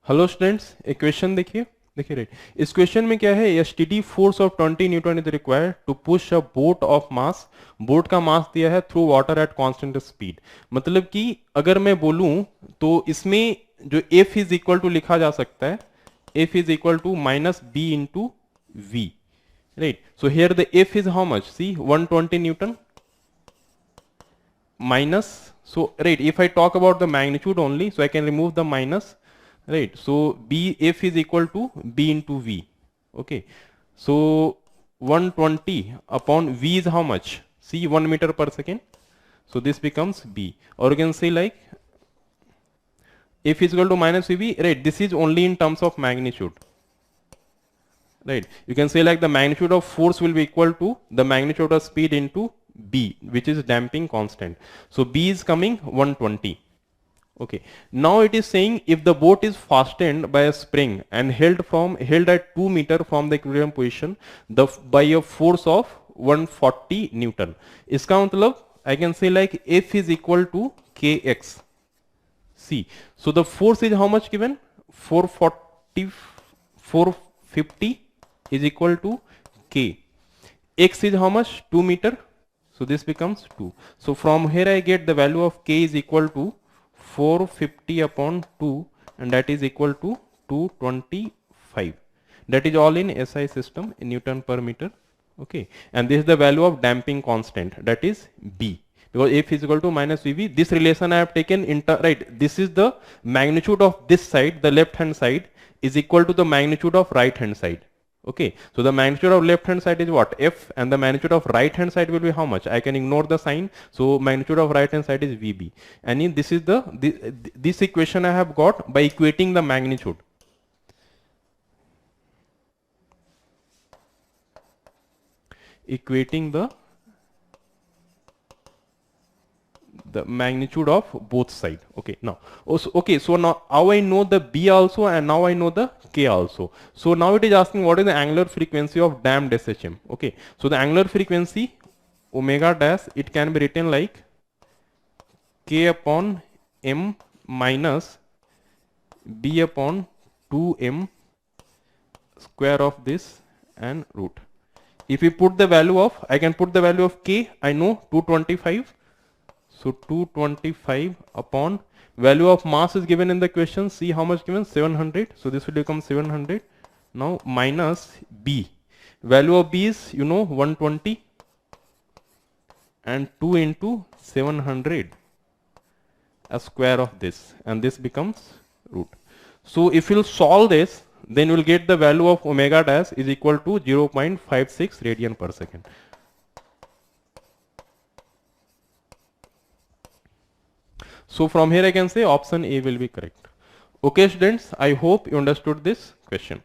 Hello students, एक question देखिए right. इस क्वेश्चन में क्या है, steady force of 20 newton is required to push a boat of mass. Boat का मास दिया है through water at constant speed. मतलब कि अगर मैं बोलूं तो इसमें जो F इज इक्वल टू लिखा जा सकता है, F is equal to minus b into v, right. So here the F is how much, see 120 newton minus, so right, if I talk about the magnitude only, so I can remove the minus, right. So F is equal to B into V. Okay, so 120 upon V is how much, see 1 meter per second, so this becomes B. Or you can say like F is equal to minus VB, right. This is only in terms of magnitude, right. You can say like the magnitude of force will be equal to the magnitude of speed into B, which is damping constant. So B is coming 120. Okay. Now it is saying if the boat is fastened by a spring and held at 2 meter from the equilibrium position by a force of 140 Newton. इसका मतलब I can say like F is equal to kx. See, so the force is how much given? 440, 450 is equal to k. X is how much? 2 meter. So this becomes 2. So from here I get the value of k is equal to 450 upon 2, and that is equal to 225. That is all in SI system in Newton per meter. Okay, and this is the value of damping constant, that is B. Because F is equal to minus VB, this relation I have taken right. This is the magnitude of this side, the left hand side is equal to the magnitude of right hand side. Okay, so the magnitude of left hand side is what, F, and the magnitude of right hand side will be how much? I can ignore the sign, so magnitude of right hand side is VB. And in this is this equation I have got by equating the magnitude. Equating the magnitude of both side. Okay, now okay, so now I know the B also, and now I know the K also. So now it is asking what is the angular frequency of damped SHM. Okay, so the angular frequency omega dash, it can be written like K upon M minus B upon 2M square of this and root. If we put the value of, I can put the value of K, I know 225. So 225 upon value of mass is given in the question. See how much given, 700. So this will become 700. Now minus B. Value of B is 120, and 2 into 700, a square of this, and this becomes root. So if you'll solve this, then you will get the value of omega dash is equal to 0.56 radian per second. So from here I can say option A will be correct. Okay students, I hope you understood this question.